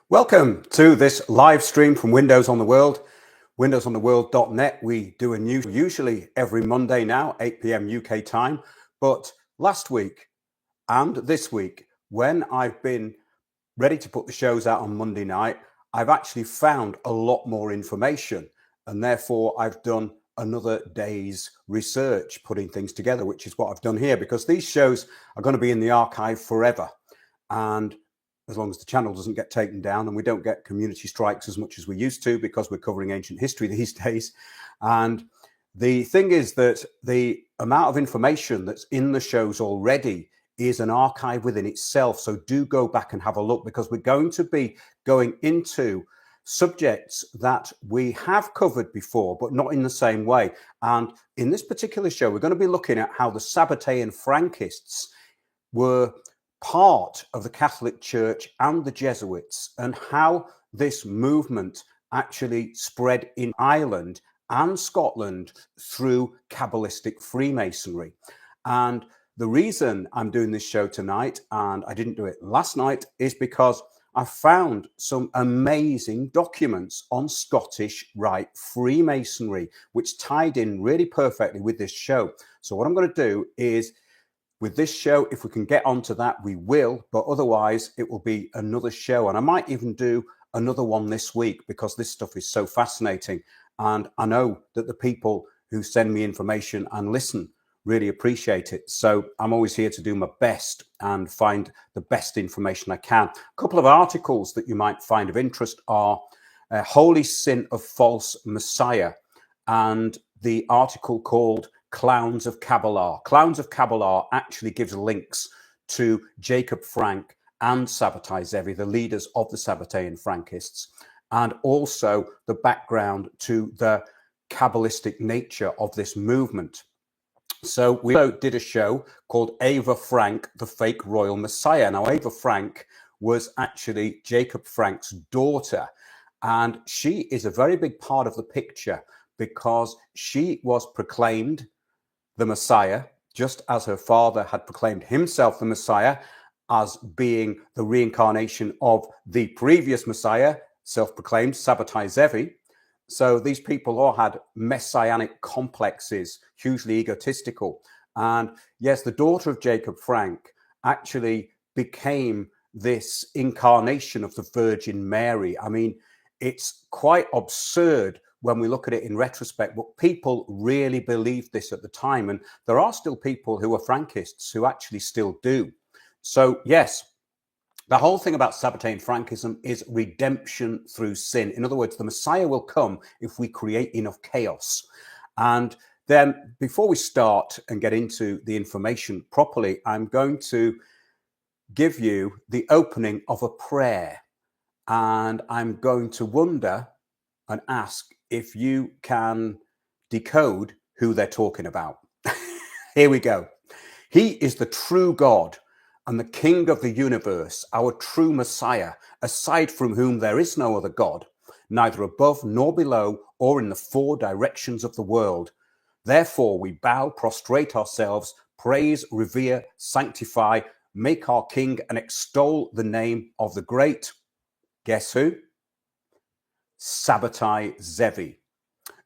Welcome to this live stream from Windows on the World, windowsontheworld.net. We do a news usually every Monday now, 8 p.m. UK time. But last week and this week, when I've been ready to put the shows out on Monday night, I've actually found a lot more information. And therefore, I've done another day's research, putting things together, which is what I've done here, because these shows are going to be in the archive forever. And as long as the channel doesn't get taken down and we don't get community strikes as much as we used to, because we're covering ancient history these days. And the thing is that the amount of information that's in the shows already is an archive within itself. So do go back and have a look, because we're going to be going into subjects that we have covered before, but not in the same way. And in this particular show, we're going to be looking at how the Sabbatian Frankists were part of the Catholic Church and the Jesuits, and how this movement actually spread in Ireland and Scotland through Kabbalistic Freemasonry. And the reason I'm doing this show tonight, and I didn't do it last night, is because I found some amazing documents on Scottish Rite Freemasonry, which tied in really perfectly with this show. So what I'm going to do is, with this show, if we can get onto that, we will, but otherwise it will be another show. And I might even do another one this week, because this stuff is so fascinating. And I know that the people who send me information and listen really appreciate it. So I'm always here to do my best and find the best information I can. A couple of articles that you might find of interest are Holy Sin of False Messiah, and the article called Clowns of Kabbalah. Clowns of Kabbalah actually gives links to Jacob Frank and Sabbatai Zevi, the leaders of the Sabbatian Frankists, and also the background to the Kabbalistic nature of this movement. So we did a show called Ava Frank, the Fake Royal Messiah. Now, Ava Frank was actually Jacob Frank's daughter, and she is a very big part of the picture, because she was proclaimed the Messiah, just as her father had proclaimed himself the Messiah, as being the reincarnation of the previous Messiah, self-proclaimed Sabbatai Zevi. So these people all had messianic complexes, hugely egotistical. And yes, the daughter of Jacob Frank actually became this incarnation of the Virgin Mary. I mean, it's quite absurd when we look at it in retrospect, but people really believed this at the time. And there are still people who are Frankists who actually still do. So yes, the whole thing about Sabbatian Frankism is redemption through sin. In other words, the Messiah will come if we create enough chaos. And then before we start and get into the information properly, I'm going to give you the opening of a prayer. And I'm going to wonder and ask if you can decode who they're talking about. Here we go. He is the true God and the King of the universe, our true Messiah, aside from whom there is no other God, neither above nor below or in the four directions of the world. Therefore we bow, prostrate ourselves, praise, revere, sanctify, make our King, and extol the name of the great, guess who? Sabbatai Zevi,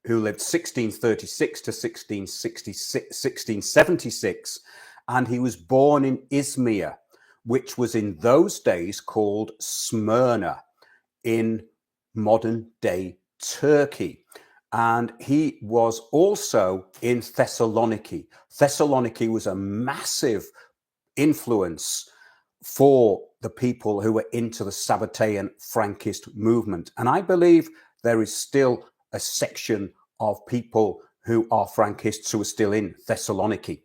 who lived 1636 to 1676, and he was born in Izmir, which was in those days called Smyrna in modern day Turkey. And he was also in Thessaloniki. Thessaloniki was a massive influence for the people who were into the Sabbatian Frankist movement. And I believe there is still a section of people who are Frankists who are still in Thessaloniki.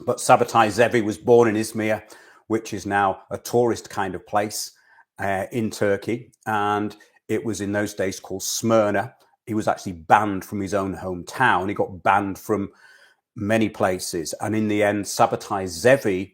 But Sabbatai Zevi was born in Izmir, which is now a tourist kind of place in Turkey. And it was in those days called Smyrna. He was actually banned from his own hometown. He got banned from many places. And in the end, Sabbatai Zevi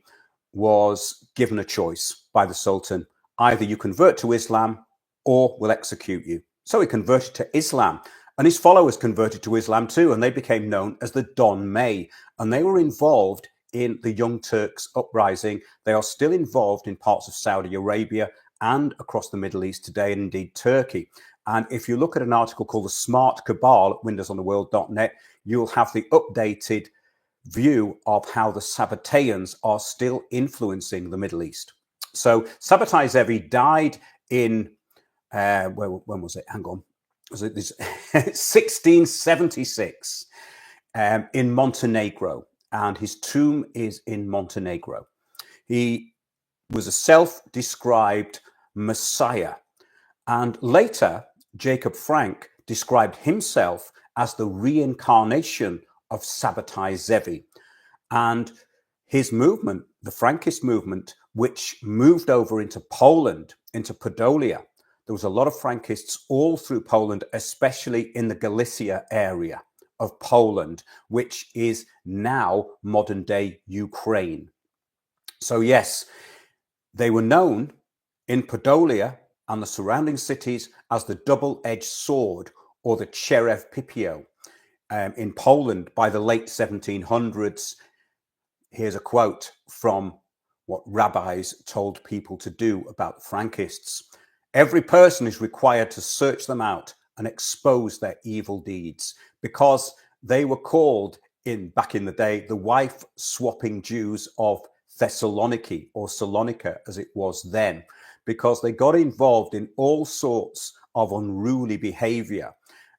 was given a choice by the Sultan. Either you convert to Islam or we'll execute you. So he converted to Islam, and his followers converted to Islam too, and they became known as the Don May, and they were involved in the Young Turks uprising. They are still involved in parts of Saudi Arabia and across the Middle East today, and indeed Turkey. And if you look at an article called The Smart Cabal at windowsontheworld.net, you'll have the updated view of how the Sabbatians are still influencing the Middle East. So Sabbatai Zevi died in, when was it? Hang on. Was it this 1676 in Montenegro, and his tomb is in Montenegro. He was a self-described Messiah, and later Jacob Frank described himself as the reincarnation of Sabbatai Zevi. And his movement, the Frankist movement, which moved over into Poland, into Podolia, there was a lot of Frankists all through Poland, especially in the Galicia area of Poland, which is now modern-day Ukraine. So yes, they were known in Podolia and the surrounding cities as the double-edged sword, or the Cherev Pipio. In Poland by the late 1700s, here's a quote from what rabbis told people to do about the Frankists. Every person is required to search them out and expose their evil deeds, because they were called, back in the day, the wife-swapping Jews of Thessaloniki, or Salonika as it was then, because they got involved in all sorts of unruly behavior.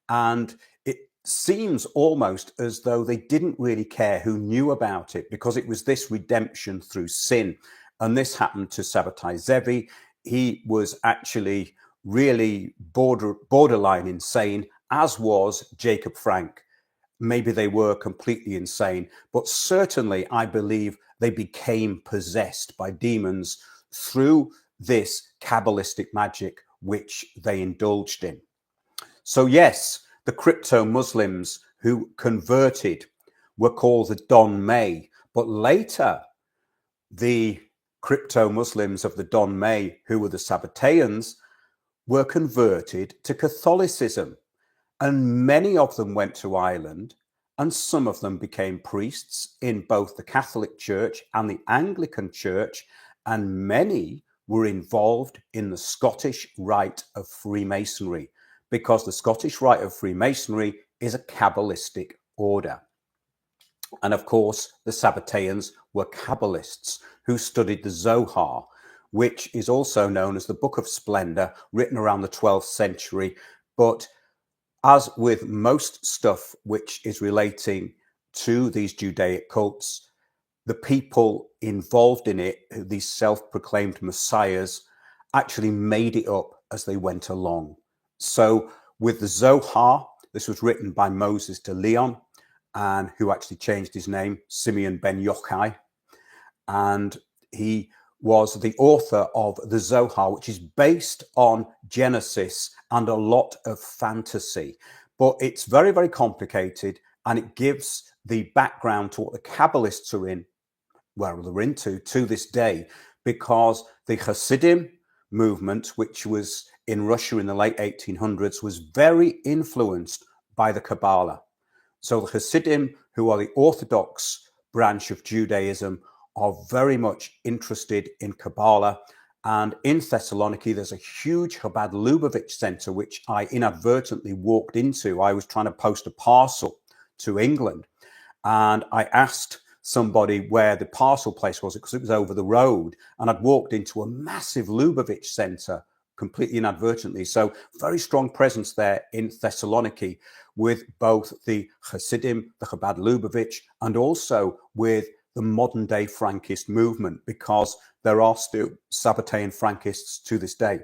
And it seems almost as though they didn't really care who knew about it, because it was this redemption through sin. And this happened to Sabbatai Zevi. He was actually really borderline insane, as was Jacob Frank. Maybe they were completely insane, but certainly I believe they became possessed by demons through this Kabbalistic magic which they indulged in. So yes, the crypto-Muslims who converted were called the Don May, but later the crypto-Muslims of the Don May, who were the Sabbatians, were converted to Catholicism. And many of them went to Ireland, and some of them became priests in both the Catholic Church and the Anglican Church, and many were involved in the Scottish Rite of Freemasonry, because the Scottish Rite of Freemasonry is a Kabbalistic order. And of course, the Sabbatians were Kabbalists who studied the Zohar, which is also known as the Book of Splendor, written around the 12th century. But as with most stuff which is relating to these Judaic cults, the people involved in it, these self-proclaimed messiahs, actually made it up as they went along. So with the Zohar, this was written by Moses de Leon, and who actually changed his name, Simeon ben Yochai. And he was the author of the Zohar, which is based on Genesis and a lot of fantasy. But it's very, very complicated, and it gives the background to what the Kabbalists are in, well, they're into to this day, because the Hasidim movement, which was in Russia in the late 1800s, was very influenced by the Kabbalah. So the Hasidim, who are the Orthodox branch of Judaism, are very much interested in Kabbalah. And in Thessaloniki, there's a huge Chabad Lubavitch center, which I inadvertently walked into. I was trying to post a parcel to England, and I asked somebody where the parcel place was, because it was over the road, and I'd walked into a massive Lubavitch center completely inadvertently. So very strong presence there in Thessaloniki, with both the Hasidim, the Chabad Lubavitch, and also with the modern day Frankist movement, because there are still Sabbatian Frankists to this day.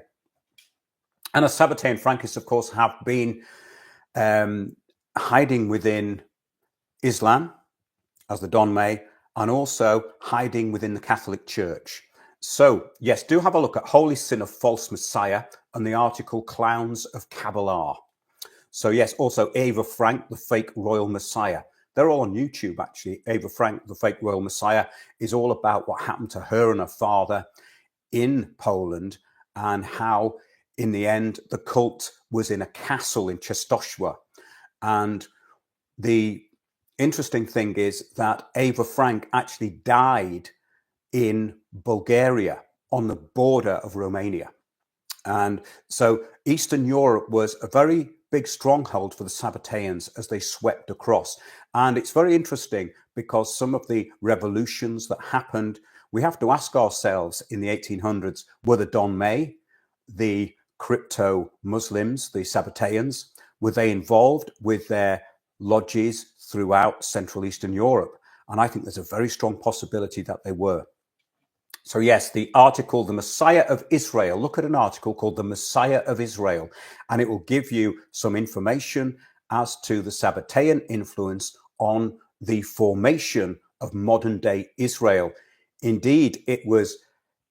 And as Sabbatian Frankists, of course, have been hiding within Islam, as the Don May, and also hiding within the Catholic Church. So, yes, do have a look at Holy Sin of False Messiah and the article Clowns of Kabbalah. So, yes, also Eva Frank, the Fake Royal Messiah. They're all on YouTube, actually. Eva Frank, the Fake Royal Messiah, is all about what happened to her and her father in Poland, and how, in the end, the cult was in a castle in Częstochowa. And the interesting thing is that Eva Frank actually died in Bulgaria, on the border of Romania. And so Eastern Europe was a very big stronghold for the Sabbatians as they swept across. And it's very interesting because some of the revolutions that happened, we have to ask ourselves in the 1800s, were the Don May, the crypto Muslims, the Sabbatians, were they involved with their lodges throughout Central Eastern Europe? And I think there's a very strong possibility that they were. So yes, the article, The Messiah of Israel, look at an article called The Messiah of Israel, and it will give you some information as to the Sabbatian influence on the formation of modern day Israel. Indeed, it was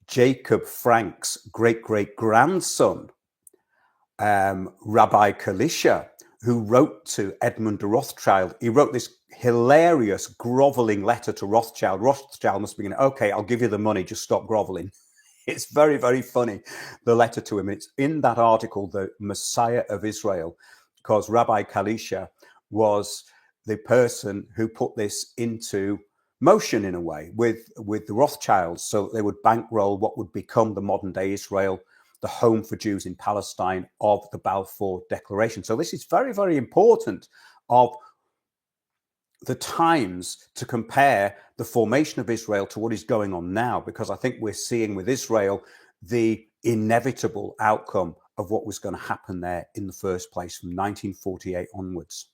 Jacob Frank's great-great-grandson, Rabbi Kalisha, who wrote to Edmund de Rothschild. He wrote this hilarious groveling letter to Rothschild. Rothschild must be going, okay, I'll give you the money, just stop groveling. It's very, very funny, the letter to him. It's in that article, The Messiah of Israel, because Rabbi Kalisha was the person who put this into motion in a way with the Rothschilds, so that they would bankroll what would become the modern day Israel, the home for Jews in Palestine of the Balfour Declaration. So this is very, very important of the times to compare the formation of Israel to what is going on now, because I think we're seeing with Israel the inevitable outcome of what was going to happen there in the first place from 1948 onwards.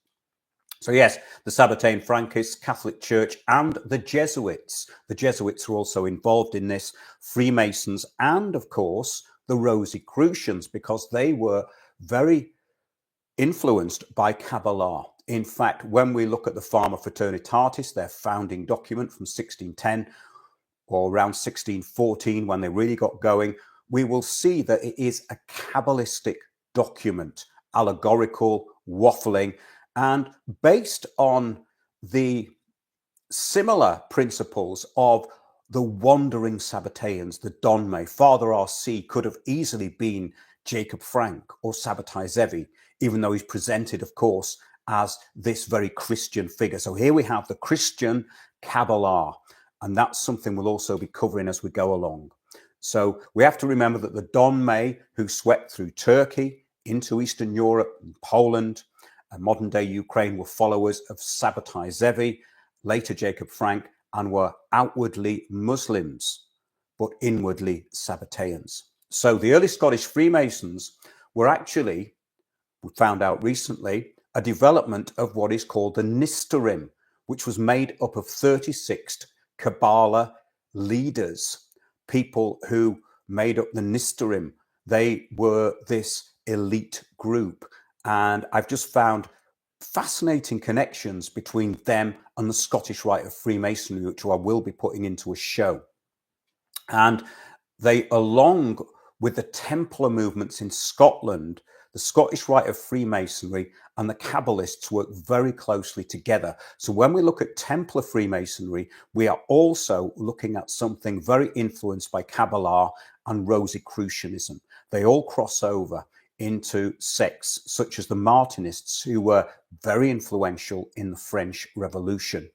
So yes, the Sabbatian Frankists, Catholic Church, and the Jesuits. The Jesuits were also involved in this, Freemasons, and of course, the Rosicrucians, because they were very influenced by Kabbalah. In fact, when we look at the Fama Fraternitatis, their founding document from 1610 or around 1614, when they really got going, we will see that it is a Kabbalistic document, allegorical, waffling, and based on the similar principles of the wandering Sabbatians, the Don May. Father R.C. could have easily been Jacob Frank or Sabbatai Zevi, even though he's presented, of course, as this very Christian figure. So here we have the Christian Kabbalah, and that's something we'll also be covering as we go along. So we have to remember that the Don May, who swept through Turkey into Eastern Europe and Poland and modern day Ukraine, were followers of Sabbatai Zevi, later Jacob Frank, and were outwardly Muslims, but inwardly Sabbatians. So the early Scottish Freemasons were actually, we found out recently, a development of what is called the Nisterim, which was made up of 36 Kabbalah leaders, people who made up the Nisterim. They were this elite group. And I've just found fascinating connections between them and the Scottish Rite of Freemasonry, which I will be putting into a show. And they, along with the Templar movements in Scotland, the Scottish Rite of Freemasonry and the Kabbalists work very closely together. So when we look at Templar Freemasonry, we are also looking at something very influenced by Kabbalah and Rosicrucianism. They all cross over into sects such as the Martinists, who were very influential in the French Revolution,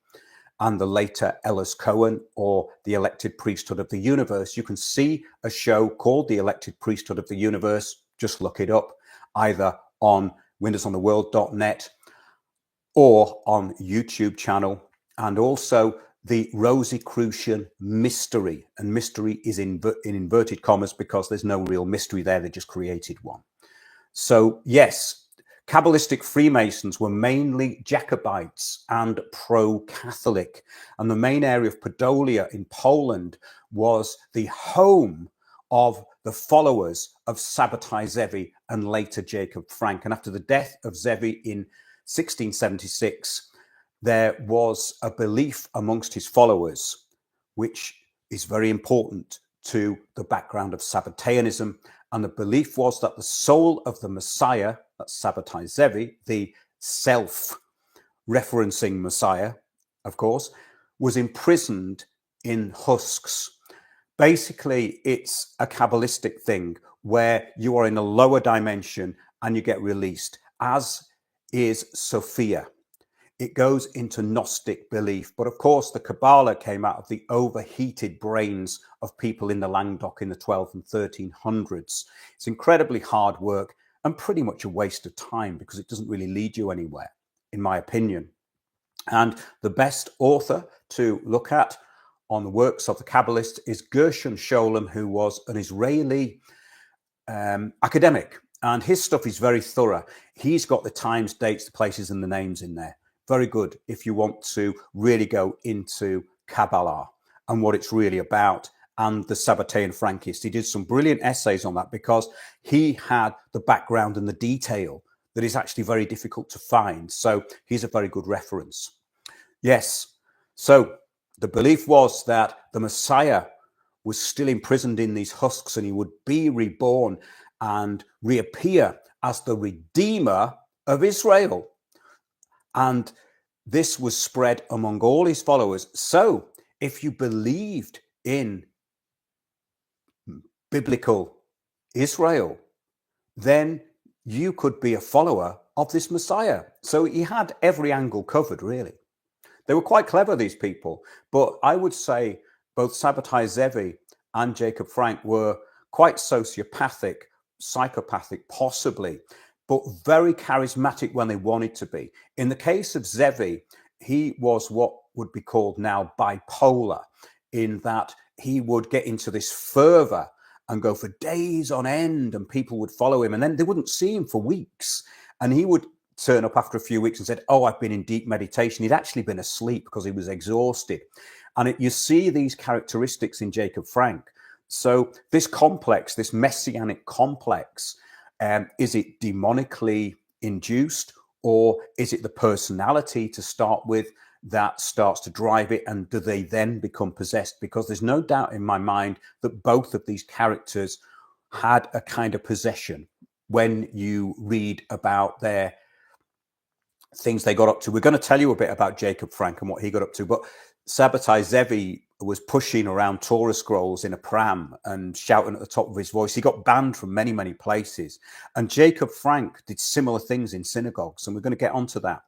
and the later Ellis Cohen, or the Elected Priesthood of the Universe. You can see a show called the Elected Priesthood of the Universe. Just look it up, either on windowsontheworld.net or on YouTube channel, and also the Rosicrucian mystery. And mystery is in inverted commas because there's no real mystery there. They just created one. So yes, Kabbalistic Freemasons were mainly Jacobites and pro-Catholic. And the main area of Podolia in Poland was the home of the followers of Sabbatai Zevi and later Jacob Frank. And after the death of Zevi in 1676, there was a belief amongst his followers, which is very important to the background of Sabbataianism. And the belief was that the soul of the Messiah, that's Sabbatai Zevi, the self-referencing Messiah, of course, was imprisoned in husks. Basically, it's a Kabbalistic thing where you are in a lower dimension and you get released, as is Sophia. it goes into Gnostic belief. But of course, the Kabbalah came out of the overheated brains of people in the Languedoc in the 12 and 1300s. It's incredibly hard work and pretty much a waste of time because it doesn't really lead you anywhere, in my opinion. And the best author to look at on the works of the Kabbalists is Gershon Sholem, who was an Israeli academic. And his stuff is very thorough. He's got the times, dates, the places, and the names in there. Very good if you want to really go into Kabbalah and what it's really about, and the Sabbatian Frankist. He did some brilliant essays on that because he had the background and the detail that is actually very difficult to find. So he's a very good reference. Yes. So the belief was that the Messiah was still imprisoned in these husks and he would be reborn and reappear as the Redeemer of Israel. And this was spread among all his followers. So if you believed in biblical Israel, then you could be a follower of this Messiah. So he had every angle covered, really. They were quite clever, these people. But I would say both Sabbatai Zevi and Jacob Frank were quite sociopathic, psychopathic, possibly, but very charismatic when they wanted to be. In the case of Zevi, he was what would be called now bipolar, in that he would get into this fervor and go for days on end, and people would follow him, and then they wouldn't see him for weeks. And he would turn up after a few weeks and said, "Oh, I've been in deep meditation." He'd actually been asleep because he was exhausted. And you see these characteristics in Jacob Frank. So this complex, this messianic complex, is it demonically induced, or is it the personality to start with that starts to drive it, and do they then become possessed? Because there's no doubt in my mind that both of these characters had a kind of possession when you read about their things they got up to. We're going to tell you a bit about Jacob Frank and what he got up to, but Sabbatai Zevi was pushing around Torah scrolls in a pram and shouting at the top of his voice. He got banned from many, many places. And Jacob Frank did similar things in synagogues, and we're going to get onto that.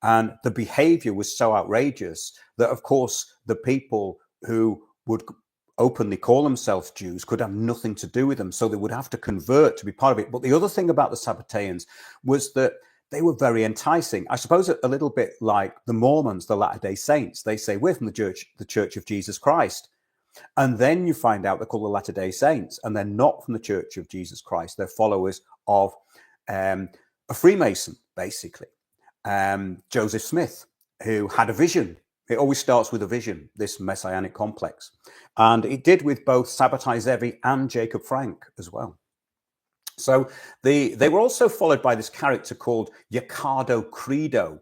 And the behavior was so outrageous that, of course, the people who would openly call themselves Jews could have nothing to do with them. So they would have to convert to be part of it. But the other thing about the Sabbateans was that they were very enticing. I suppose a little bit like the Mormons, the Latter-day Saints. They say, we're from the Church of Jesus Christ. And then you find out they're called the Latter-day Saints, and they're not from the Church of Jesus Christ. They're followers of a Freemason, basically. Joseph Smith, who had a vision. It always starts with a vision, this messianic complex. And it did with both Sabbatai Zevi and Jacob Frank as well. So they were also followed by this character called Yacado Credo.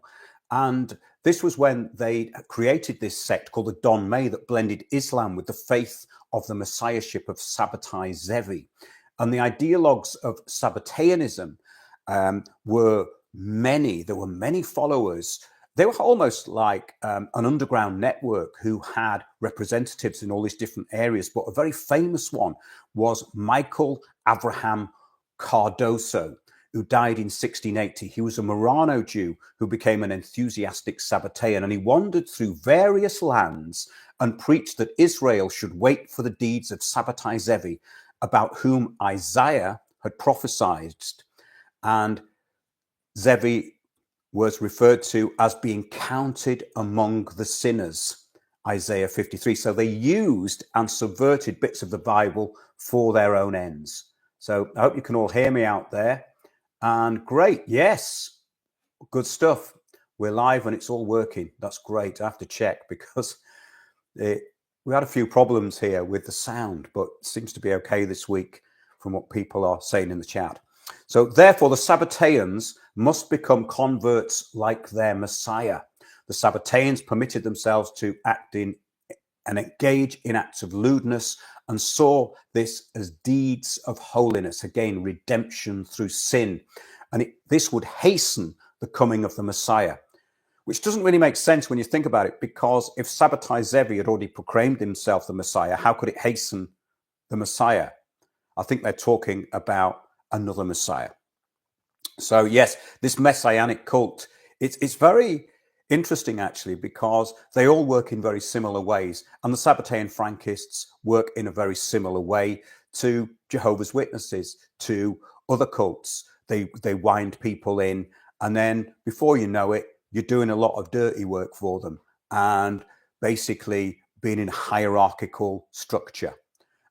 And this was when they created this sect called the Don May that blended Islam with the faith of the messiahship of Sabbatai Zevi. And the ideologues of Sabbatianism were many. There were many followers. They were almost like an underground network who had representatives in all these different areas. But a very famous one was Michael Abraham Cardoso, who died in 1680. He was a Marrano Jew who became an enthusiastic Sabbatean, and he wandered through various lands and preached that Israel should wait for the deeds of Sabbatai Zevi, about whom Isaiah had prophesied. And Zevi was referred to as being counted among the sinners, Isaiah 53. So they used and subverted bits of the Bible for their own ends. So I hope you can all hear me out there. And great, yes, good stuff. We're live and it's all working. That's great. I have to check because we had a few problems here with the sound, but it seems to be okay this week from what people are saying in the chat. So therefore, the Sabbateans must become converts like their Messiah. The Sabbateans permitted themselves to act in and engage in acts of lewdness and saw this as deeds of holiness, again, redemption through sin. And this would hasten the coming of the Messiah, which doesn't really make sense when you think about it, because if Sabbatai Zevi had already proclaimed himself the Messiah, how could it hasten the Messiah? I think they're talking about another Messiah. So yes, this messianic cult, it's very interesting actually, because they all work in very similar ways. And the Sabbatian Frankists work in a very similar way to Jehovah's Witnesses, to other cults. They wind people in, and then before you know it, you're doing a lot of dirty work for them and basically being in hierarchical structure.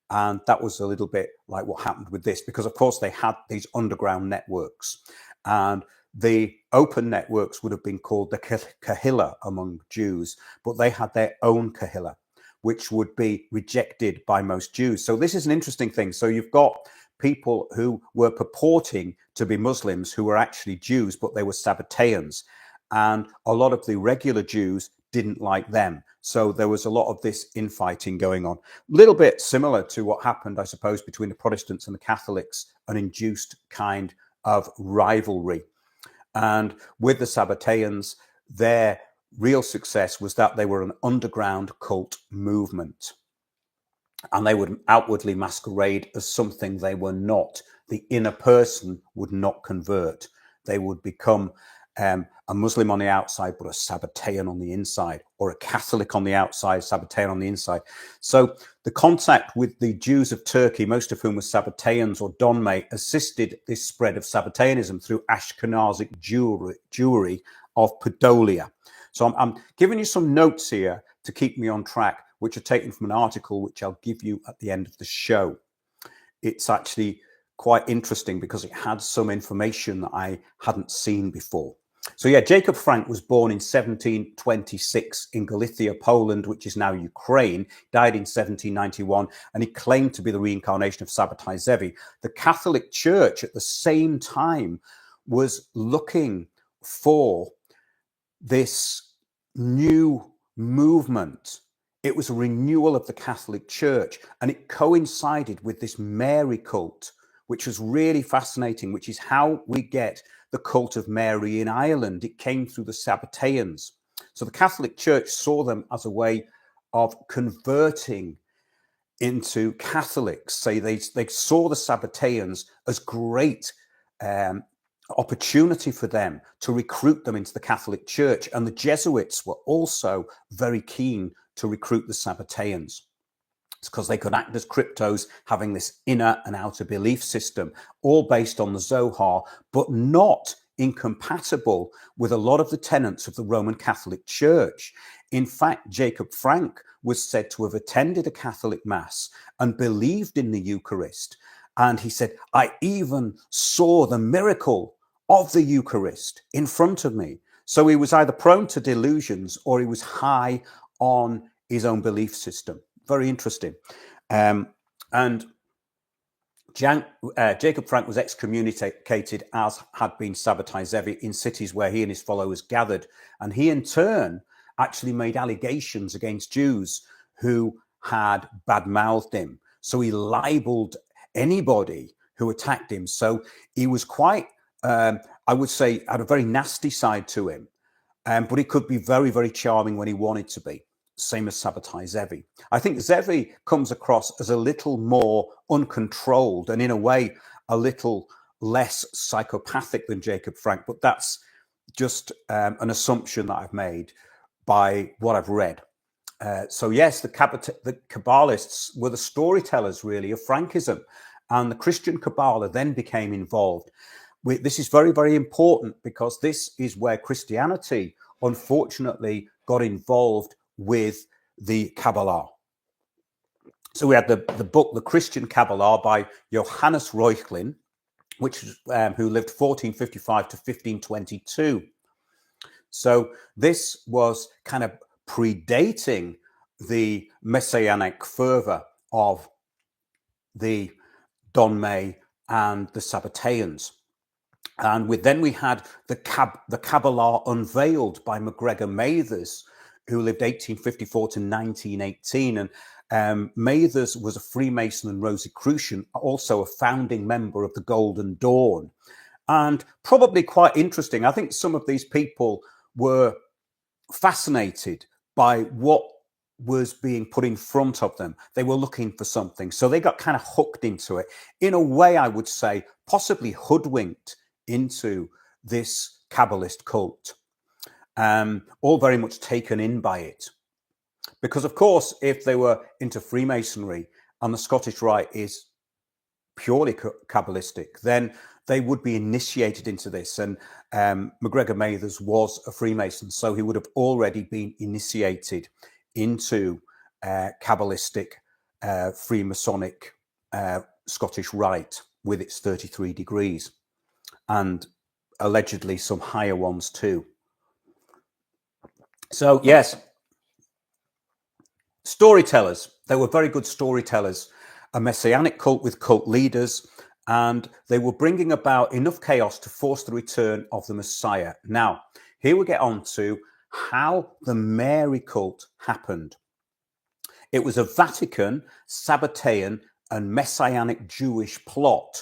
And that was a little bit like what happened with this, because of course they had these underground networks, and the open networks would have been called the Kahila among Jews, but they had their own Kahila, which would be rejected by most Jews. So this is an interesting thing. So you've got people who were purporting to be Muslims who were actually Jews, but they were Sabbatians. And a lot of the regular Jews didn't like them. So there was a lot of this infighting going on. A little bit similar to what happened, I suppose, between the Protestants and the Catholics, an induced kind of rivalry. And with the Sabbatians, their real success was that they were an underground cult movement. And they would outwardly masquerade as something they were not. The inner person would not convert. They would become a Muslim on the outside, but a Sabbatian on the inside, or a Catholic on the outside, Sabbatian on the inside. So the contact with the Jews of Turkey, most of whom were Sabbatians or Donmei, assisted this spread of Sabbatianism through Ashkenazic Jewry of Podolia. So I'm giving you some notes here to keep me on track, which are taken from an article which I'll give you at the end of the show. It's actually quite interesting because it had some information that I hadn't seen before. So yeah, Jacob Frank was born in 1726 in Galicia, Poland, which is now Ukraine, died in 1791, and he claimed to be the reincarnation of Sabbatai Zevi. The Catholic Church at the same time was looking for this new movement. It was a renewal of the Catholic Church, and it coincided with this Mary cult, which was really fascinating, which is how we get the cult of Mary in Ireland. It came through the Sabbatians. So the Catholic Church saw them as a way of converting into Catholics. Say they saw the Sabbatians as great opportunity for them to recruit them into the Catholic Church. And the Jesuits were also very keen to recruit the Sabbatians. It's because they could act as cryptos, having this inner and outer belief system, all based on the Zohar, but not incompatible with a lot of the tenets of the Roman Catholic Church. In fact, Jacob Frank was said to have attended a Catholic Mass and believed in the Eucharist. And he said, I even saw the miracle of the Eucharist in front of me. So he was either prone to delusions or he was high on his own belief system. Very interesting. And Jacob Frank was excommunicated, as had been Sabbatai Zevi, in cities where he and his followers gathered. And he in turn actually made allegations against Jews who had badmouthed him. So he libeled anybody who attacked him. So he was quite, I would say, had a very nasty side to him. But he could be very, very charming when he wanted to be. Same as Sabbatai Zevi. I think Zevi comes across as a little more uncontrolled and in a way a little less psychopathic than Jacob Frank, but that's just an assumption that I've made by what I've read. So yes, the Kabbalists were the storytellers really of Frankism, and the Christian Kabbalah then became involved. This is very, very important because this is where Christianity unfortunately got involved with the Kabbalah. So we had the book, The Christian Kabbalah by Johannes Reuchlin, which who lived 1455 to 1522. So this was kind of predating the messianic fervor of the Donmei and the Sabbatians. And then we had the Kabbalah unveiled by MacGregor Mathers, who lived 1854 to 1918. And Mathers was a Freemason and Rosicrucian, also a founding member of the Golden Dawn. And probably quite interesting, I think some of these people were fascinated by what was being put in front of them. They were looking for something. So they got kind of hooked into it. In a way, I would say, possibly hoodwinked into this Kabbalist cult. all very much taken in by it. Because, of course, if they were into Freemasonry and the Scottish Rite is purely Kabbalistic, then they would be initiated into this. And MacGregor Mathers was a Freemason, so he would have already been initiated into Kabbalistic, Freemasonic Scottish Rite with its 33 degrees, and allegedly some higher ones too. So, yes, storytellers. They were very good storytellers. A messianic cult with cult leaders, and they were bringing about enough chaos to force the return of the Messiah. Now, here we get on to how the Mary cult happened. It was a Vatican, Sabbatian, and messianic Jewish plot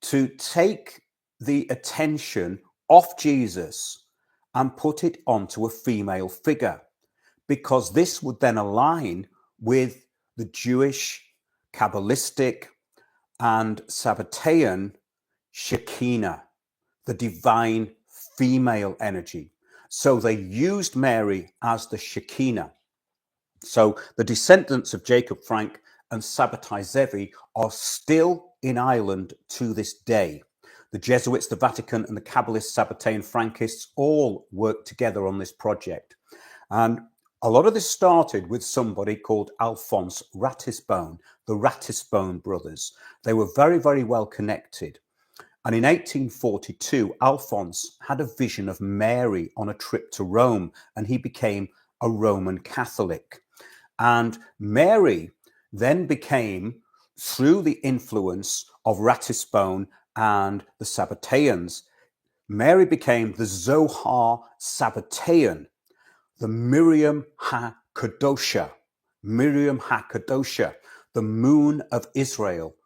to take the attention off Jesus and put it onto a female figure, because this would then align with the Jewish, Kabbalistic, and Sabbatian Shekinah, the divine female energy. So they used Mary as the Shekinah. So the descendants of Jacob Frank and Sabbatai Zevi are still in Ireland to this day. The Jesuits, the Vatican, and the Kabbalists, Sabbatian Frankists all worked together on this project. And a lot of this started with somebody called Alphonse Ratisbonne, the Ratisbonne brothers. They were very, very well connected. And in 1842, Alphonse had a vision of Mary on a trip to Rome, and he became a Roman Catholic. And Mary then became, through the influence of Ratisbonne and the Sabbatians, Mary became the Zohar Sabbatian, the Miriam HaKadosha, the moon of Israel.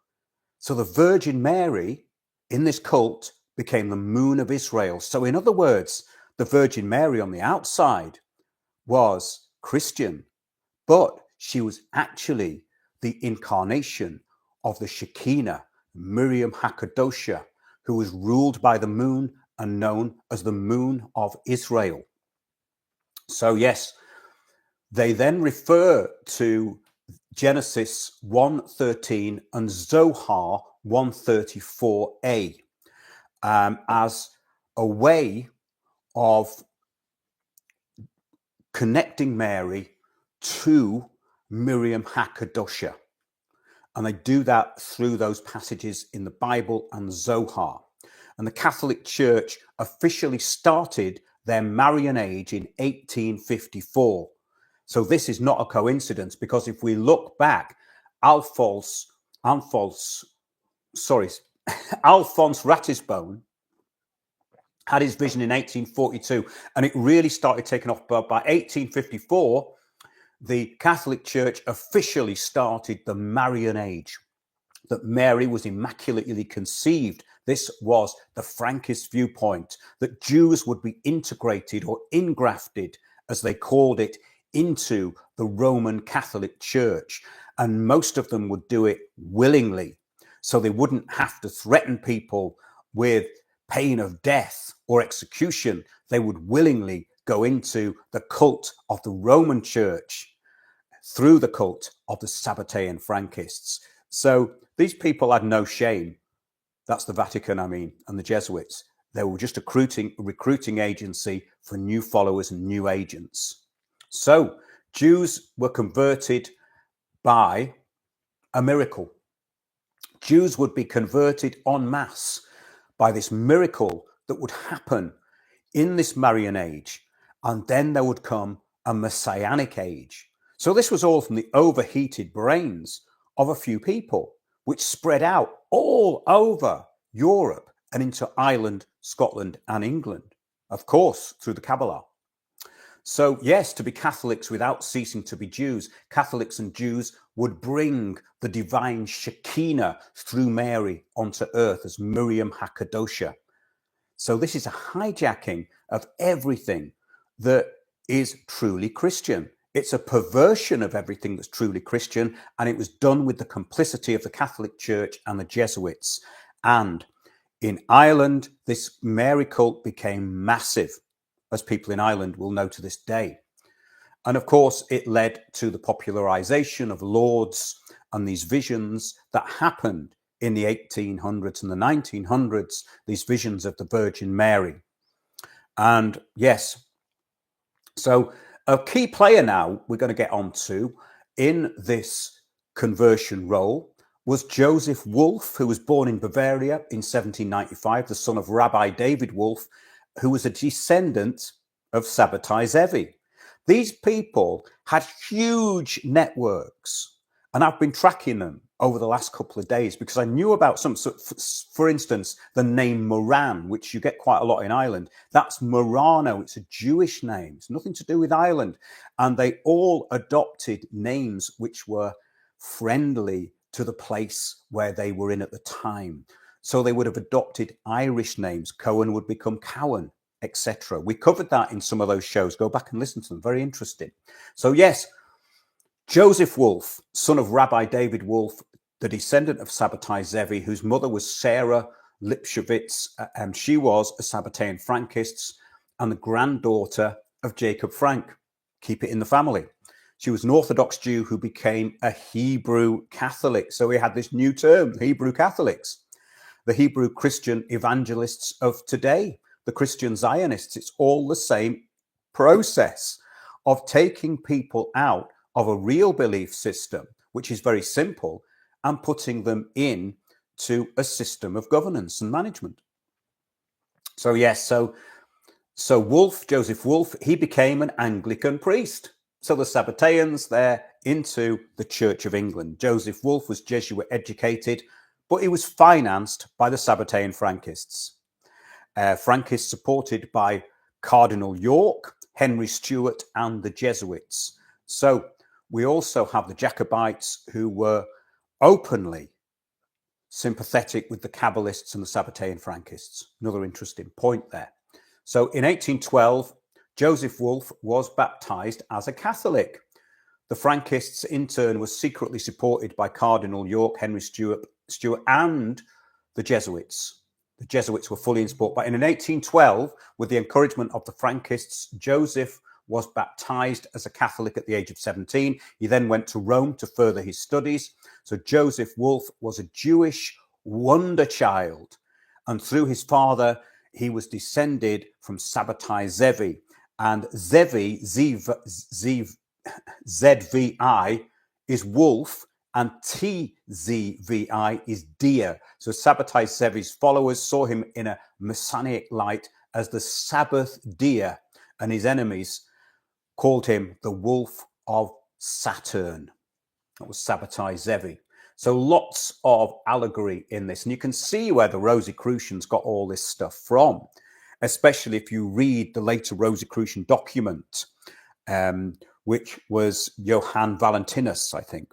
So the Virgin Mary in this cult became the moon of Israel. So in other words, the Virgin Mary on the outside was Christian, but she was actually the incarnation of the Shekinah, Miriam HaKadosha, who was ruled by the moon and known as the moon of Israel. So yes, they then refer to Genesis 1:13 and Zohar 134a as a way of connecting Mary to Miriam HaKadosha. And they do that through those passages in the Bible and Zohar. And the Catholic Church officially started their Marian age in 1854. So this is not a coincidence, because if we look back, Alphonse Ratisbonne had his vision in 1842, and it really started taking off. But by 1854, the Catholic Church officially started the Marian age, that Mary was immaculately conceived. This was the Frankist viewpoint, that Jews would be integrated or ingrafted, as they called it, into the Roman Catholic Church. And most of them would do it willingly, so they wouldn't have to threaten people with pain of death or execution. They would willingly go into the cult of the Roman Church through the cult of the Sabbatian Frankists. So these people had no shame. That's the Vatican, and the Jesuits. They were just a recruiting agency for new followers and new agents. So Jews were converted by a miracle. Jews would be converted en masse by this miracle that would happen in this Marian age. And then there would come a Messianic age. So this was all from the overheated brains of a few people, which spread out all over Europe and into Ireland, Scotland, and England, of course, through the Kabbalah. So yes, to be Catholics without ceasing to be Jews, Catholics and Jews would bring the divine Shekinah through Mary onto earth as Miriam HaKadosha. So this is a hijacking of everything that is truly Christian. It's a perversion of everything that's truly Christian, and it was done with the complicity of the Catholic Church and the Jesuits. And in Ireland, this Mary cult became massive. as people in Ireland will know to this day. And of course, it led to the popularization of Lourdes and these visions that happened in the 1800s and the 1900s, these visions of the Virgin Mary. And yes, so a key player now we're going to get onto in this conversion role was Joseph Wolf, who was born in Bavaria in 1795, the son of Rabbi David Wolf, who was a descendant of Sabbatai Zevi. These people had huge networks, and I've been tracking them over the last couple of days because I knew about some. So for instance, the name Moran, which you get quite a lot in Ireland, that's Morano. It's a Jewish name. It's nothing to do with Ireland. And they all adopted names which were friendly to the place where they were in at the time. So they would have adopted Irish names. Cohen would become Cowan, etc. We covered that in some of those shows. Go back and listen to them. Very interesting. So yes, Joseph Wolf, son of Rabbi David Wolf, the descendant of Sabbatai Zevi, whose mother was Sarah Lipshevitz, and she was a Sabbatian Frankist and the granddaughter of Jacob Frank. Keep it in the family. She was an Orthodox Jew who became a Hebrew Catholic. So we had this new term, Hebrew Catholics, the Hebrew Christian evangelists of today, the Christian Zionists. It's all the same process of taking people out of a real belief system, which is very simple, and putting them in to a system of governance and management. So yes, so Wolf, Joseph Wolf, he became an Anglican priest. So the Sabbatarians, they're into the Church of England. Joseph Wolf was Jesuit educated, but he was financed by the Sabbatian Frankists. Frankists supported by Cardinal York, Henry Stuart, and the Jesuits. So we also have the Jacobites who were openly sympathetic with the Kabbalists and the Sabbatian Frankists. Another interesting point there. So in 1812, Joseph Wolf was baptized as a Catholic. The Frankists, in turn, were secretly supported by Cardinal York, Henry Stuart, and the Jesuits. The Jesuits were fully in support. But in 1812, with the encouragement of the Frankists, Joseph was baptized as a Catholic at the age of 17. He then went to Rome to further his studies. So Joseph Wolf was a Jewish wonder child. And through his father, he was descended from Sabbatai Zevi. And Zevi, ZVI, is wolf, and TZVI is deer. So Sabbatai Zevi's followers saw him in a messianic light as the Sabbath deer, and his enemies called him the wolf of Saturn. That was Sabbatai Zevi. So lots of allegory in this. And you can see where the Rosicrucians got all this stuff from, especially if you read the later Rosicrucian document, which was Johann Valentinus, I think,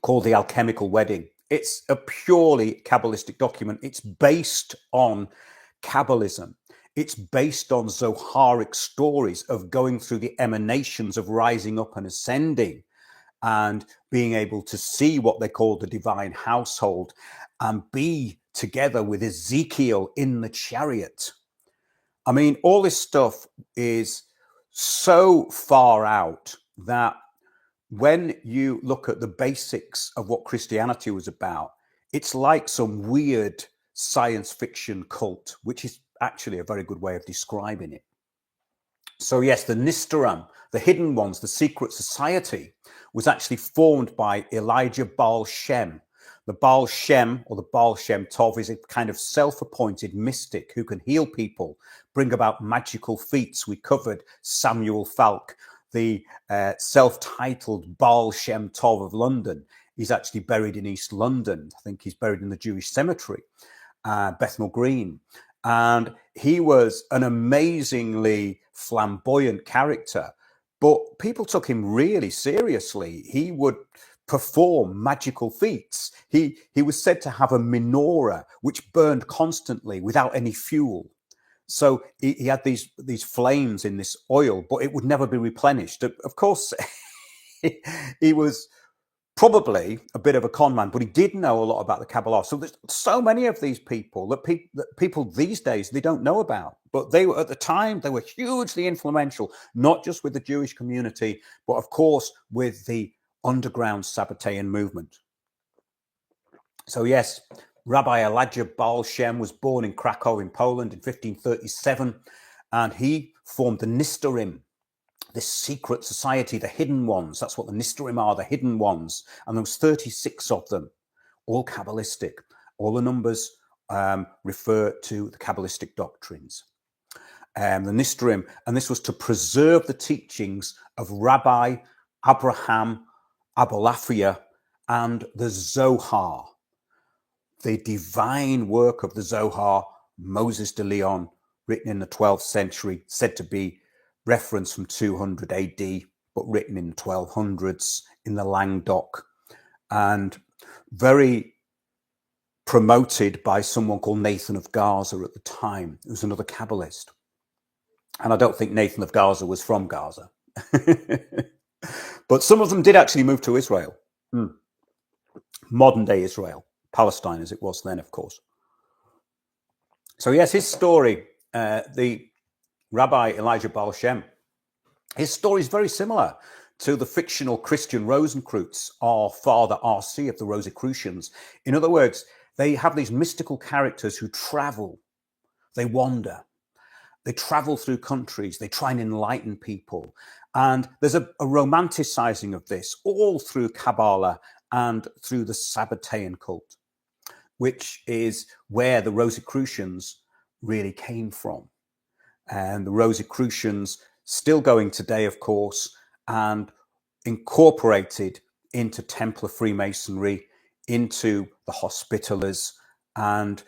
called The Alchemical Wedding. It's a purely Kabbalistic document. It's based on Kabbalism. It's based on Zoharic stories of going through the emanations of rising up and ascending and being able to see what they call the divine household and be together with Ezekiel in the chariot. I mean, all this stuff is so far out that when you look at the basics of what Christianity was about, it's like some weird science fiction cult, which is actually a very good way of describing it. So yes, the Nistaram, the hidden ones, the secret society, was actually formed by Elijah Baal Shem. The Baal Shem, or the Baal Shem Tov, is a kind of self-appointed mystic who can heal people, bring about magical feats. We covered Samuel Falk, the self-titled Baal Shem Tov of London. He's actually buried in East London. I think he's buried in the Jewish cemetery, Bethnal Green. And he was an amazingly flamboyant character, but people took him really seriously. He would perform magical feats. He was said to have a menorah which burned constantly without any fuel. So he had these flames in this oil, but it would never be replenished. Of course, he was probably a bit of a con man, but he did know a lot about the Kabbalah. So there's so many of these people that people these days, they don't know about. But they were, at the time, they were hugely influential, not just with the Jewish community, but of course with the underground Sabbatian movement. So yes, Rabbi Elijah Baal Shem was born in Krakow in Poland in 1537, and he formed the Nistarim, this secret society, the hidden ones. That's what the Nistarim are, the hidden ones. And there was 36 of them, all Kabbalistic. All the numbers refer to the Kabbalistic doctrines. The Nistarim, and this was to preserve the teachings of Rabbi Abraham Abulafia and the Zohar, the divine work of the Zohar, Moses de Leon, written in the 12th century, said to be reference from 200 AD, but written in the 1200s in the Languedoc, and very promoted by someone called Nathan of Gaza at the time, who was another Kabbalist. And I don't think Nathan of Gaza was from Gaza. But some of them did actually move to Israel. Modern day Israel, Palestine as it was then, of course. So yes, his story, the Rabbi Elijah Baal Shem, his story is very similar to the fictional Christian Rosencreutz, or Father R.C. of the Rosicrucians. In other words, they have these mystical characters who travel, they wander, they travel through countries, they try and enlighten people. And there's a romanticizing of this all through Kabbalah and through the Sabbatian cult, which is where the Rosicrucians really came from. And the Rosicrucians still going today, of course, and incorporated into Templar Freemasonry, into the Hospitallers, and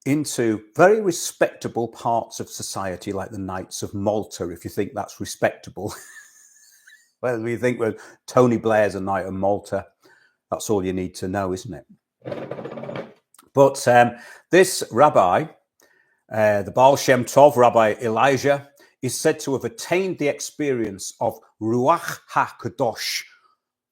into very respectable parts of society like the Knights of Malta, if you think that's respectable. Well, we think well, Tony Blair's a Knight of Malta. That's all you need to know, isn't it? But this rabbi, the Baal Shem Tov, Rabbi Elijah, is said to have attained the experience of Ruach HaKadosh,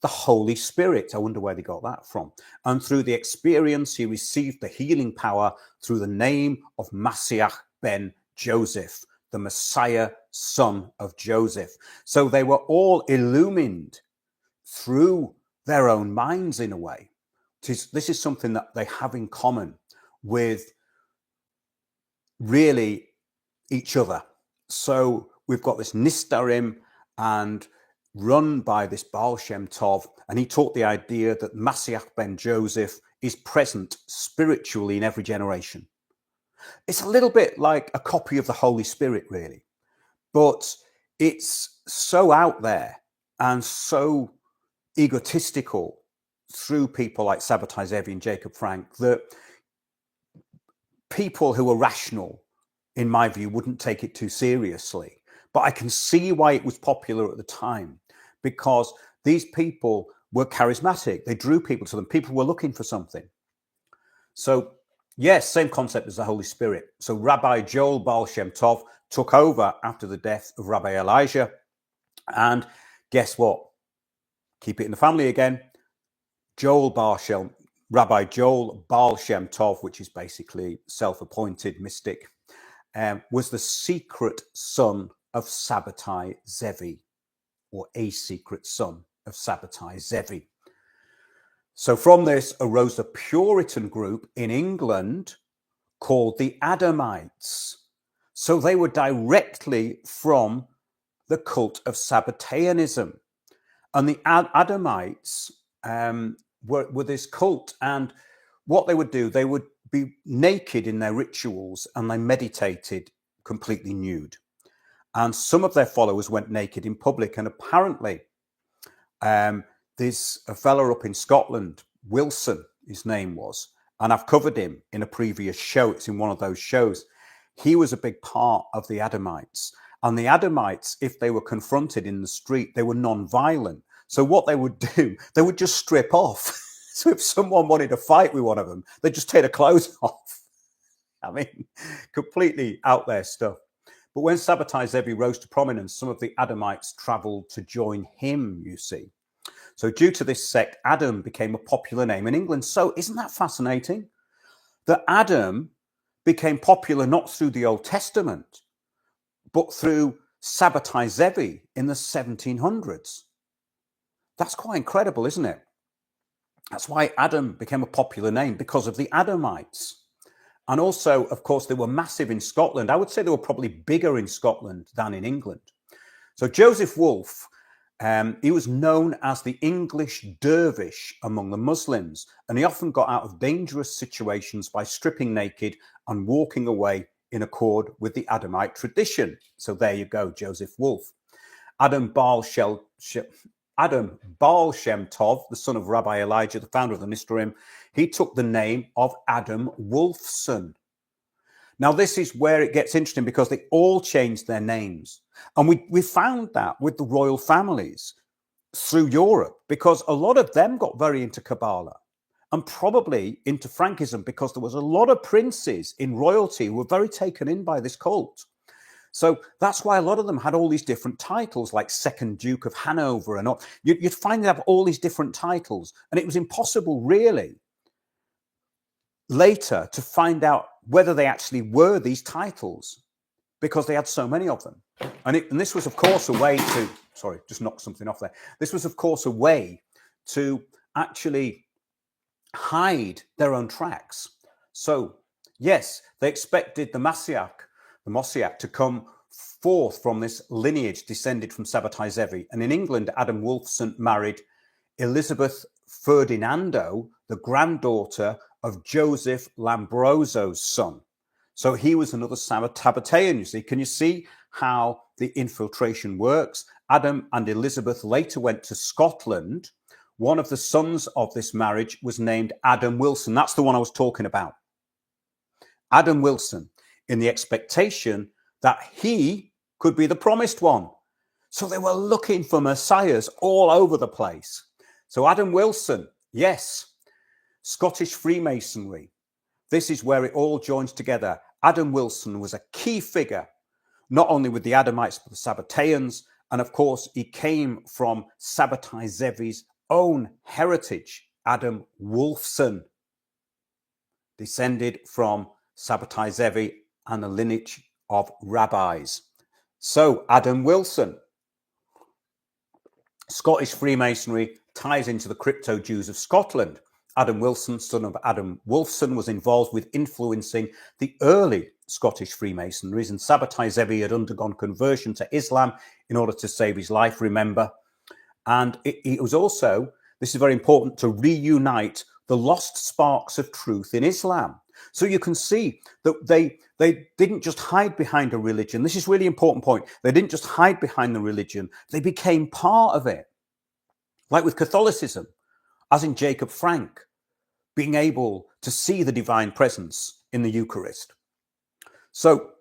the Holy Spirit. I wonder where they got that from. And through the experience, he received the healing power through the name of Masiach ben Joseph, the Messiah, son of Joseph. So they were all illumined through their own minds in a way. This is something that they have in common with really each other. So we've got this Nistarim, and run by this Baal Shem Tov, and he taught the idea that Masiach ben Joseph is present spiritually in every generation. It's a little bit like a copy of the Holy Spirit, really, but it's so out there and so egotistical through people like Sabbatian Zevi and Jacob Frank that people who are rational, in my view, wouldn't take it too seriously. But I can see why it was popular at the time, because these people were charismatic. They drew people to them. People were looking for something. So, yes, same concept as the Holy Spirit. So Rabbi Joel Baal Shem Tov took over after the death of Rabbi Elijah. And guess what? Keep it in the family again. Rabbi Joel Baal Shem Tov, which is basically self-appointed mystic, was the secret son of Sabbatai Zevi, or a secret son of Sabbatai Zevi. So from this arose a Puritan group in England called the Adamites. So they were directly from the cult of Sabbatianism. And the Adamites were this cult, and what they would do, they would be naked in their rituals, and they meditated completely nude. And some of their followers went naked in public. And apparently, there's a fella up in Scotland, Wilson, his name was, and I've covered him in a previous show. It's in one of those shows. He was a big part of the Adamites. And the Adamites, if they were confronted in the street, they were non-violent. So what they would do, they would just strip off. So if someone wanted to fight with one of them, they'd just take their clothes off. I mean, completely out there stuff. But when Sabbatai Zevi rose to prominence, some of the Adamites traveled to join him, you see. So due to this sect, Adam became a popular name in England. So isn't that fascinating? That Adam became popular not through the Old Testament, but through Sabbatai Zevi in the 1700s. That's quite incredible, isn't it? That's why Adam became a popular name, because of the Adamites. And also, of course, they were massive in Scotland. I would say they were probably bigger in Scotland than in England. So Joseph Wolf, he was known as the English dervish among the Muslims, and he often got out of dangerous situations by stripping naked and walking away in accord with the Adamite tradition. So there you go, Joseph Wolf. Adam Baal Shem Tov, the son of Rabbi Elijah, the founder of the Nistorim, he took the name of Adam Wolfson. Now, this is where it gets interesting, because they all changed their names. And we found that with the royal families through Europe, because a lot of them got very into Kabbalah and probably into Frankism, because there was a lot of princes in royalty who were very taken in by this cult. So that's why a lot of them had all these different titles, like Second Duke of Hanover and all. You'd find they have all these different titles. And it was impossible, really, later to find out whether they actually were these titles, because they had so many of them. And this was, of course, a way to, sorry, just knocked something off there. This was, of course, a way to actually hide their own tracks. So, yes, they expected the Mosaic to come forth from this lineage descended from Sabbatai Zevi. And in England, Adam Wolfson married Elizabeth Ferdinando, the granddaughter of Joseph Lombroso's son. So he was another Sabbatian, you see. Can you see how the infiltration works? Adam and Elizabeth later went to Scotland. One of the sons of this marriage was named Adam Wilson. That's the one I was talking about. Adam Wilson, in the expectation that he could be the promised one. So they were looking for messiahs all over the place. So Adam Wilson, yes, Scottish Freemasonry. This is where it all joins together. Adam Wilson was a key figure, not only with the Adamites, but the Sabbatians. And of course, he came from Sabbatai Zevi's own heritage. Adam Wolfson descended from Sabbatai Zevi and a lineage of rabbis. So Adam Wilson, Scottish Freemasonry ties into the crypto Jews of Scotland. Adam Wilson, son of Adam Wolfson, was involved with influencing the early Scottish Freemasonries, and Sabbatai Zevi had undergone conversion to Islam in order to save his life, remember. And it was also, this is very important, to reunite the lost sparks of truth in Islam. So you can see that they didn't just hide behind a religion. This is a really important point. They didn't just hide behind the religion. They became part of it. Like with Catholicism, as in Jacob Frank, being able to see the divine presence in the Eucharist. So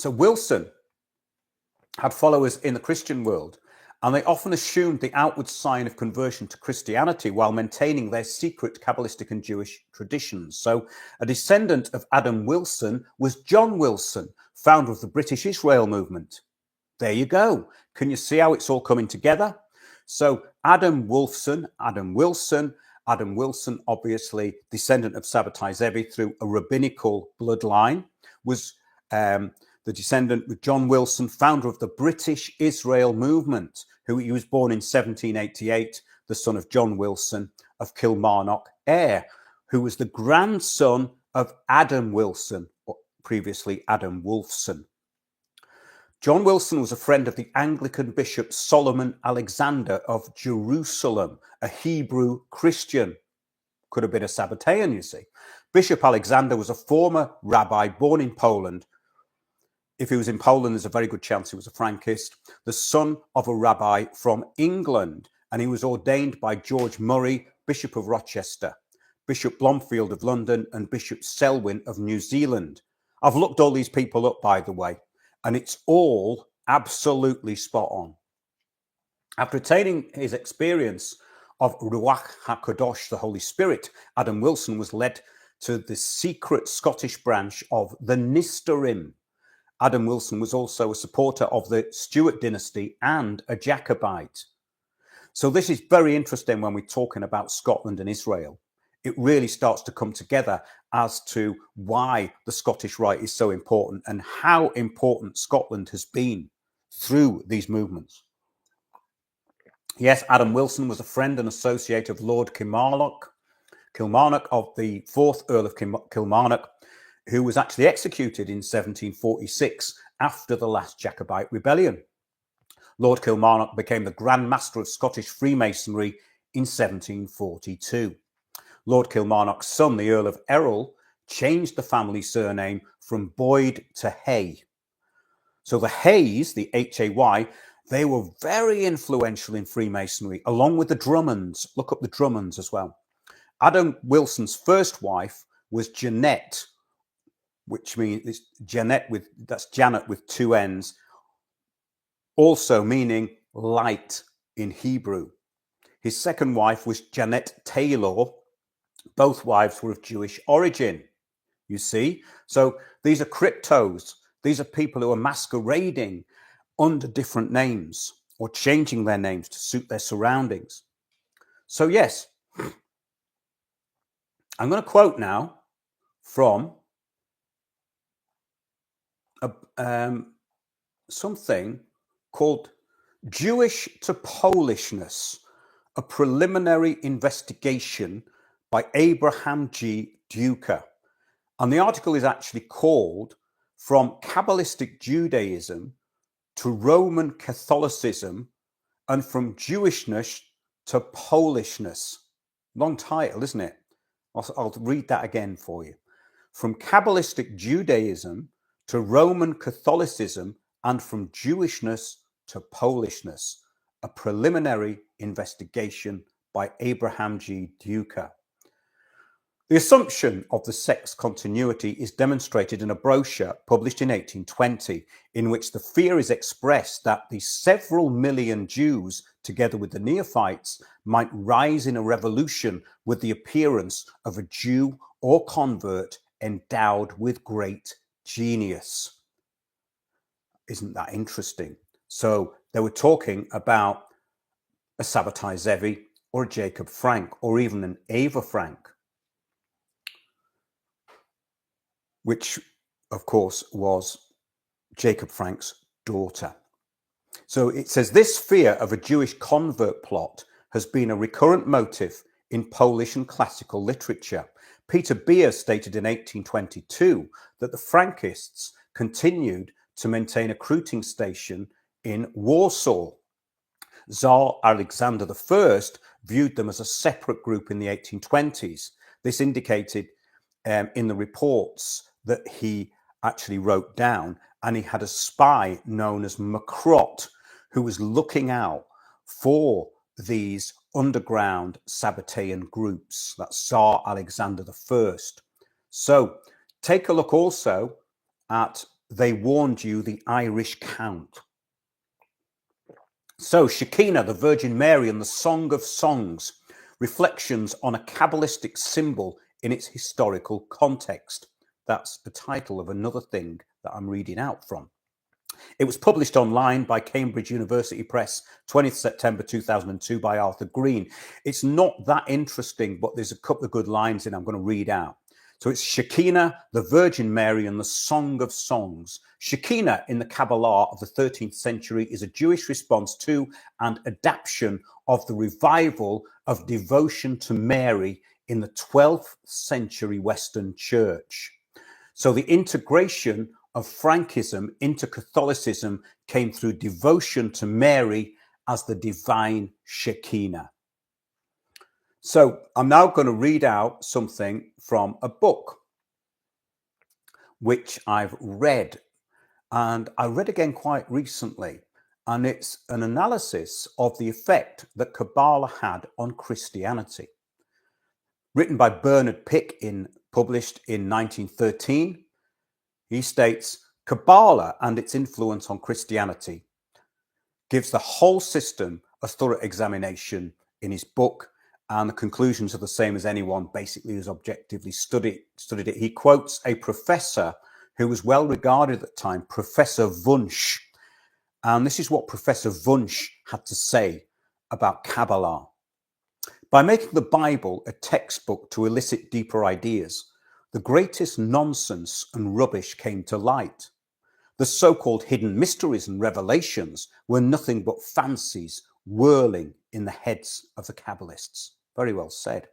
Wilson had followers in the Christian world, and they often assumed the outward sign of conversion to Christianity while maintaining their secret Kabbalistic and Jewish traditions. So a descendant of Adam Wilson was John Wilson, founder of the British Israel movement. There you go. Can you see how it's all coming together? So Adam Wilson, obviously descendant of Sabbatai Zevi through a rabbinical bloodline, was the descendant with John Wilson, founder of the British Israel movement, who he was born in 1788, the son of John Wilson of Kilmarnock, Ayr, who was the grandson of Adam Wilson, or previously Adam Wolfson. John Wilson was a friend of the Anglican Bishop Solomon Alexander of Jerusalem, a Hebrew Christian. Could have been a Sabbatian, you see. Bishop Alexander was a former rabbi born in Poland. If he was in Poland, there's a very good chance he was a Frankist, the son of a rabbi from England. And he was ordained by George Murray, Bishop of Rochester, Bishop Blomfield of London, and Bishop Selwyn of New Zealand. I've looked all these people up, by the way, and it's all absolutely spot on. After attaining his experience of Ruach HaKadosh, the Holy Spirit, Adam Wilson was led to the secret Scottish branch of the Nistorim. Adam Wilson was also a supporter of the Stuart dynasty and a Jacobite. So this is very interesting when we're talking about Scotland and Israel. It really starts to come together as to why the Scottish Rite is so important and how important Scotland has been through these movements. Yes, Adam Wilson was a friend and associate of Lord Kilmarnock of the 4th Earl of Kilmarnock, who was actually executed in 1746 after the last Jacobite rebellion. Lord Kilmarnock became the Grand Master of Scottish Freemasonry in 1742. Lord Kilmarnock's son, the Earl of Errol, changed the family surname from Boyd to Hay. So the Hays, the Hay, they were very influential in Freemasonry, along with the Drummonds. Look up the Drummonds as well. Adam Wilson's first wife was Jeanette, which means it's that's Janet with 2 N's, also meaning light in Hebrew. His second wife was Janet Taylor. Both wives were of Jewish origin, you see. So these are cryptos. These are people who are masquerading under different names or changing their names to suit their surroundings. So yes, I'm going to quote now from something called Jewish to Polishness, a preliminary investigation by Abraham G. Duker. And the article is actually called From Kabbalistic Judaism to Roman Catholicism and from Jewishness to Polishness. Long title, isn't it? I'll read that again for you. From Kabbalistic Judaism to Roman Catholicism and from Jewishness to Polishness, a preliminary investigation by Abraham G. Duker. The assumption of the sex continuity is demonstrated in a brochure published in 1820, in which the fear is expressed that the several million Jews, together with the neophytes, might rise in a revolution with the appearance of a Jew or convert endowed with great genius. Isn't that interesting? So they were talking about a Sabbatai Zevi or a Jacob Frank or even an Ava Frank, which of course was Jacob Frank's daughter. So it says this fear of a Jewish convert plot has been a recurrent motive in Polish and classical literature. Peter Beer stated in 1822 that the Frankists continued to maintain a recruiting station in Warsaw. Tsar Alexander I viewed them as a separate group in the 1820s. This indicated in the reports that he actually wrote down, and he had a spy known as Macrot who was looking out for these underground Sabbatian groups. That's Tsar Alexander I. So take a look also at They Warned You, the Irish Count. So Shekinah, the Virgin Mary and the Song of Songs, reflections on a Kabbalistic symbol in its historical context. That's the title of another thing that I'm reading out from. It was published online by Cambridge University Press, 20th September 2002 by Arthur Green. It's not that interesting, but there's a couple of good lines in I'm going to read out. So it's Shekinah, the Virgin Mary and the Song of Songs. Shekinah in the Kabbalah of the 13th century is a Jewish response to and adaptation of the revival of devotion to Mary in the 12th century Western Church. So the integration of Frankism into Catholicism came through devotion to Mary as the divine Shekinah. So I'm now going to read out something from a book which I've read, and I read again quite recently, and it's an analysis of the effect that Kabbalah had on Christianity. Written by Bernard Pick, published in 1913, he states, Kabbalah and its influence on Christianity gives the whole system a thorough examination in his book, and the conclusions are the same as anyone basically who's objectively studied it. He quotes a professor who was well regarded at the time, Professor Wunsch. And this is what Professor Wunsch had to say about Kabbalah. By making the Bible a textbook to elicit deeper ideas, the greatest nonsense and rubbish came to light. The so-called hidden mysteries and revelations were nothing but fancies whirling in the heads of the Kabbalists. Very well said.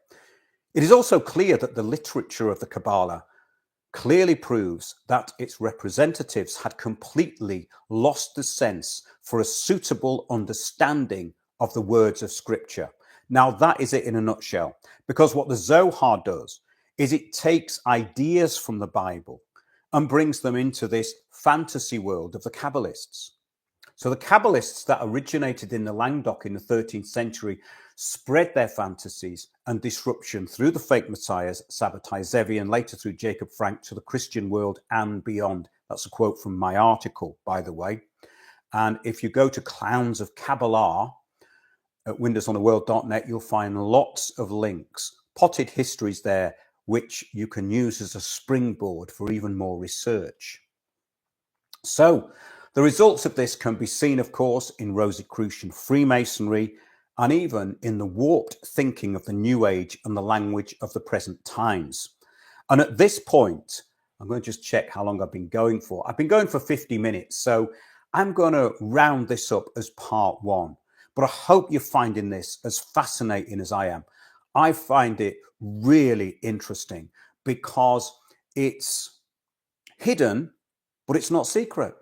It is also clear that the literature of the Kabbalah clearly proves that its representatives had completely lost the sense for a suitable understanding of the words of Scripture. Now, that is it in a nutshell, because what the Zohar does is it takes ideas from the Bible and brings them into this fantasy world of the Kabbalists. So the Kabbalists that originated in the Languedoc in the 13th century spread their fantasies and disruption through the fake messiahs, Sabbatian, and later through Jacob Frank to the Christian world and beyond. That's a quote from my article, by the way. And if you go to Clowns of Kabbalah at windowsontheworld.net, you'll find lots of links, potted histories there, which you can use as a springboard for even more research. So the results of this can be seen, of course, in Rosicrucian Freemasonry and even in the warped thinking of the New Age and the language of the present times. And at this point, I'm going to just check how long I've been going for. I've been going for 50 minutes, so I'm going to round this up as part one. But I hope you're finding this as fascinating as I am. I find it really interesting because it's hidden, but it's not secret.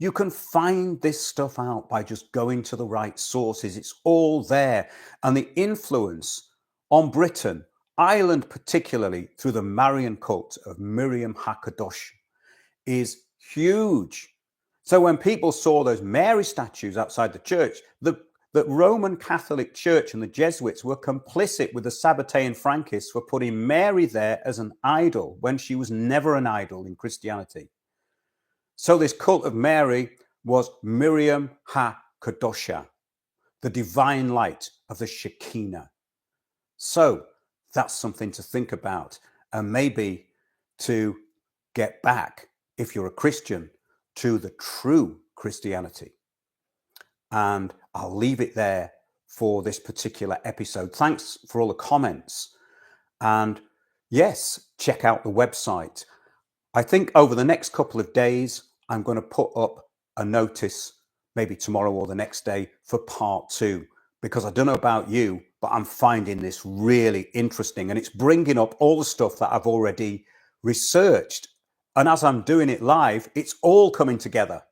You can find this stuff out by just going to the right sources. It's all there. And the influence on Britain, Ireland particularly, through the Marian cult of Miriam HaKadosh is huge. So when people saw those Mary statues outside the church, the Roman Catholic Church and the Jesuits were complicit with the Sabbatian Frankists for putting Mary there as an idol when she was never an idol in Christianity. So this cult of Mary was Miriam HaKadosha, the divine light of the Shekinah. So that's something to think about, and maybe to get back, if you're a Christian, to the true Christianity. And I'll leave it there for this particular episode. Thanks for all the comments. And yes, check out the website. I think over the next couple of days, I'm going to put up a notice, maybe tomorrow or the next day, for part two, because I don't know about you, but I'm finding this really interesting, and it's bringing up all the stuff that I've already researched. And as I'm doing it live, it's all coming together.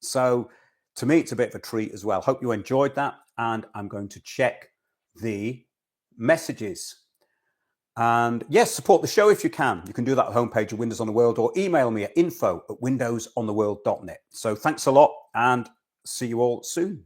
So to me, it's a bit of a treat as well. Hope you enjoyed that. And I'm going to check the messages. And yes, support the show if you can. You can do that at the homepage of Windows on the World, or email me at info@windowsontheworld.net. So thanks a lot, and see you all soon.